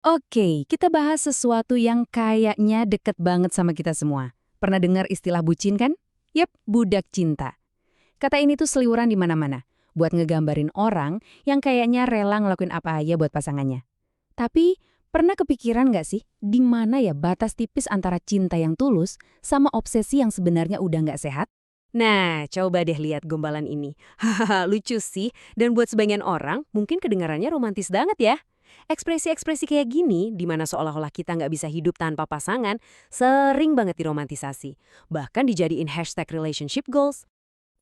Oke, kita bahas sesuatu yang kayaknya deket banget sama kita semua. Pernah dengar istilah bucin kan? Yap, budak cinta. Kata ini tuh seliweran di mana-mana, buat ngegambarin orang yang kayaknya rela ngelakuin apa aja buat pasangannya. Tapi, pernah kepikiran nggak sih, di mana ya batas tipis antara cinta yang tulus sama obsesi yang sebenarnya udah nggak sehat? Nah, coba deh lihat gombalan ini. Hahaha, lucu sih. Dan buat sebagian orang, mungkin kedengarannya romantis banget ya. Ekspresi-ekspresi kayak gini, di mana seolah-olah kita nggak bisa hidup tanpa pasangan, sering banget diromantisasi. Bahkan dijadiin hashtag relationship goals.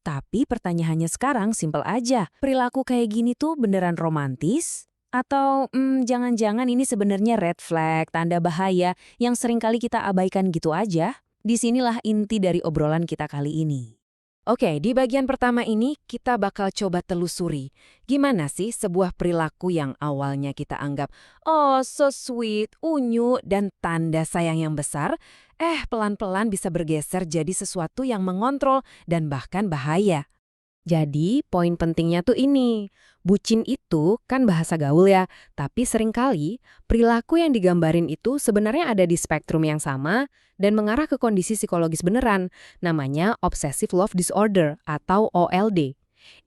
Tapi pertanyaannya sekarang simpel aja. Perilaku kayak gini tuh beneran romantis? Atau jangan-jangan ini sebenarnya red flag, tanda bahaya yang seringkali kita abaikan gitu aja? Disinilah inti dari obrolan kita kali ini. Oke, di bagian pertama ini kita bakal coba telusuri. Gimana sih sebuah perilaku yang awalnya kita anggap, oh so sweet, unyu, dan tanda sayang yang besar, pelan-pelan bisa bergeser jadi sesuatu yang mengontrol dan bahkan bahaya. Jadi, poin pentingnya tuh ini. Bucin itu kan bahasa gaul ya, tapi seringkali perilaku yang digambarin itu sebenarnya ada di spektrum yang sama dan mengarah ke kondisi psikologis beneran, namanya Obsessive Love Disorder atau OLD.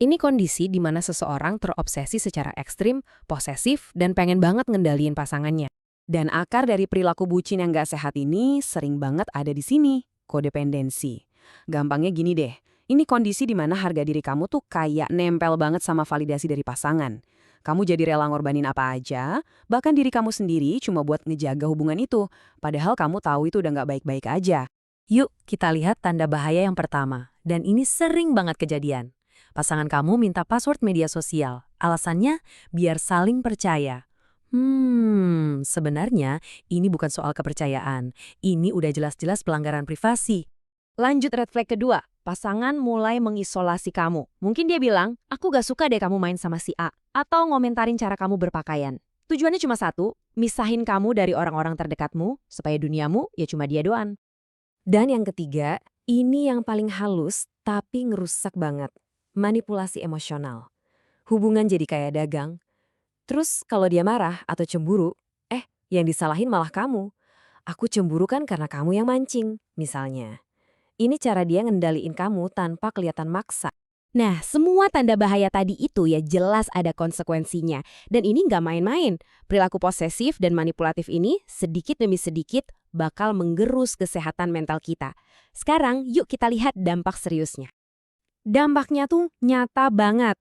Ini kondisi di mana seseorang terobsesi secara ekstrim, posesif, dan pengen banget ngendaliin pasangannya. Dan akar dari perilaku bucin yang gak sehat ini sering banget ada di sini, kodependensi. Gampangnya gini deh, ini kondisi di mana harga diri kamu tuh kayak nempel banget sama validasi dari pasangan. Kamu jadi rela ngorbanin apa aja, bahkan diri kamu sendiri cuma buat ngejaga hubungan itu. Padahal kamu tahu itu udah nggak baik-baik aja. Yuk, kita lihat tanda bahaya yang pertama. Dan ini sering banget kejadian. Pasangan kamu minta password media sosial. Alasannya biar saling percaya. Sebenarnya ini bukan soal kepercayaan. Ini udah jelas-jelas pelanggaran privasi. Lanjut red flag kedua, pasangan mulai mengisolasi kamu. Mungkin dia bilang, aku gak suka deh kamu main sama si A. Atau ngomentarin cara kamu berpakaian. Tujuannya cuma satu, misahin kamu dari orang-orang terdekatmu, supaya duniamu ya cuma dia doang. Dan yang ketiga, ini yang paling halus tapi ngerusak banget. Manipulasi emosional. Hubungan jadi kayak dagang. Terus kalau dia marah atau cemburu, yang disalahin malah kamu. Aku cemburu kan karena kamu yang mancing, misalnya. Ini cara dia ngendaliin kamu tanpa kelihatan maksa. Nah, semua tanda bahaya tadi itu ya jelas ada konsekuensinya. Dan ini nggak main-main. Perilaku posesif dan manipulatif ini sedikit demi sedikit bakal menggerus kesehatan mental kita. Sekarang yuk kita lihat dampak seriusnya. Dampaknya tuh nyata banget.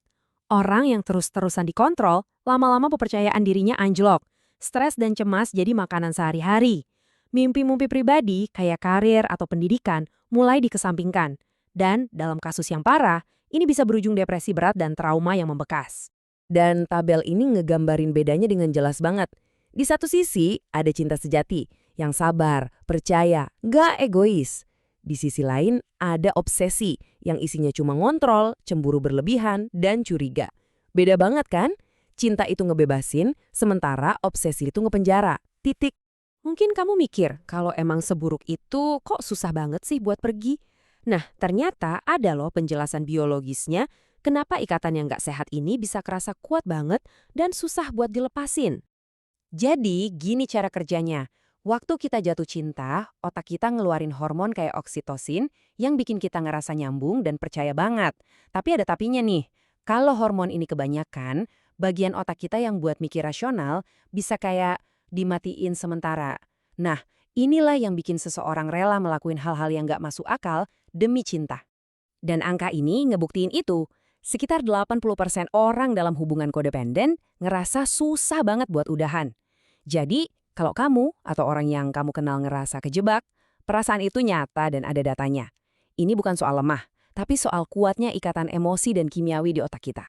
Orang yang terus-terusan dikontrol, lama-lama kepercayaan dirinya anjlok. Stres dan cemas jadi makanan sehari-hari. Mimpi-mimpi pribadi kayak karir atau pendidikan mulai dikesampingkan. Dan dalam kasus yang parah, ini bisa berujung depresi berat dan trauma yang membekas. Dan tabel ini ngegambarin bedanya dengan jelas banget. Di satu sisi, ada cinta sejati, yang sabar, percaya, gak egois. Di sisi lain, ada obsesi, yang isinya cuma ngontrol, cemburu berlebihan, dan curiga. Beda banget kan? Cinta itu ngebebasin, sementara obsesi itu ngepenjara. Titik. Mungkin kamu mikir, kalau emang seburuk itu kok susah banget sih buat pergi? Nah, ternyata ada loh penjelasan biologisnya kenapa ikatan yang gak sehat ini bisa kerasa kuat banget dan susah buat dilepasin. Jadi, gini cara kerjanya. Waktu kita jatuh cinta, otak kita ngeluarin hormon kayak oksitosin yang bikin kita ngerasa nyambung dan percaya banget. Tapi ada tapinya nih, kalau hormon ini kebanyakan, bagian otak kita yang buat mikir rasional bisa kayak dimatiin sementara. Nah, inilah yang bikin seseorang rela melakukan hal-hal yang gak masuk akal demi cinta. Dan angka ini ngebuktiin itu. Sekitar 80% orang dalam hubungan kodependen ngerasa susah banget buat udahan. Jadi, kalau kamu atau orang yang kamu kenal ngerasa kejebak, perasaan itu nyata dan ada datanya. Ini bukan soal lemah, tapi soal kuatnya ikatan emosi dan kimiawi di otak kita.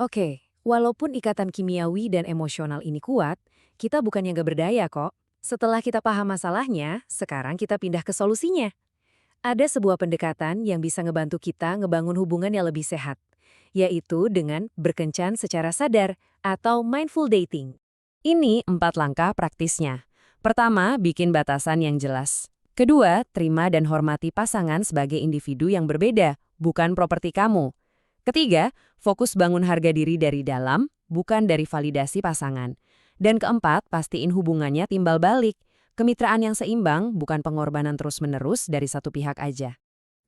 Oke, walaupun ikatan kimiawi dan emosional ini kuat, kita bukannya gak berdaya kok. Setelah kita paham masalahnya, sekarang kita pindah ke solusinya. Ada sebuah pendekatan yang bisa ngebantu kita ngebangun hubungan yang lebih sehat, yaitu dengan berkencan secara sadar atau mindful dating. Ini 4 langkah praktisnya. Pertama, bikin batasan yang jelas. Kedua, terima dan hormati pasangan sebagai individu yang berbeda, bukan properti kamu. Ketiga, fokus bangun harga diri dari dalam, bukan dari validasi pasangan. Dan keempat, pastiin hubungannya timbal balik. Kemitraan yang seimbang bukan pengorbanan terus-menerus dari satu pihak aja.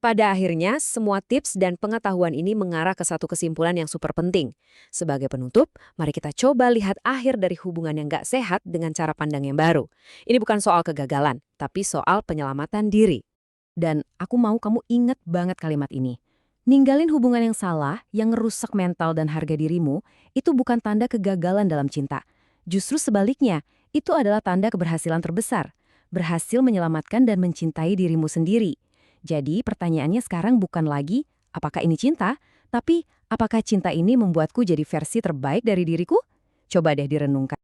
Pada akhirnya, semua tips dan pengetahuan ini mengarah ke satu kesimpulan yang super penting. Sebagai penutup, mari kita coba lihat akhir dari hubungan yang gak sehat dengan cara pandang yang baru. Ini bukan soal kegagalan, tapi soal penyelamatan diri. Dan aku mau kamu ingat banget kalimat ini. Ninggalin hubungan yang salah, yang ngerusak mental dan harga dirimu, itu bukan tanda kegagalan dalam cinta. Justru sebaliknya, itu adalah tanda keberhasilan terbesar. Berhasil menyelamatkan dan mencintai dirimu sendiri. Jadi pertanyaannya sekarang bukan lagi, apakah ini cinta? Tapi, apakah cinta ini membuatku jadi versi terbaik dari diriku? Coba deh direnungkan.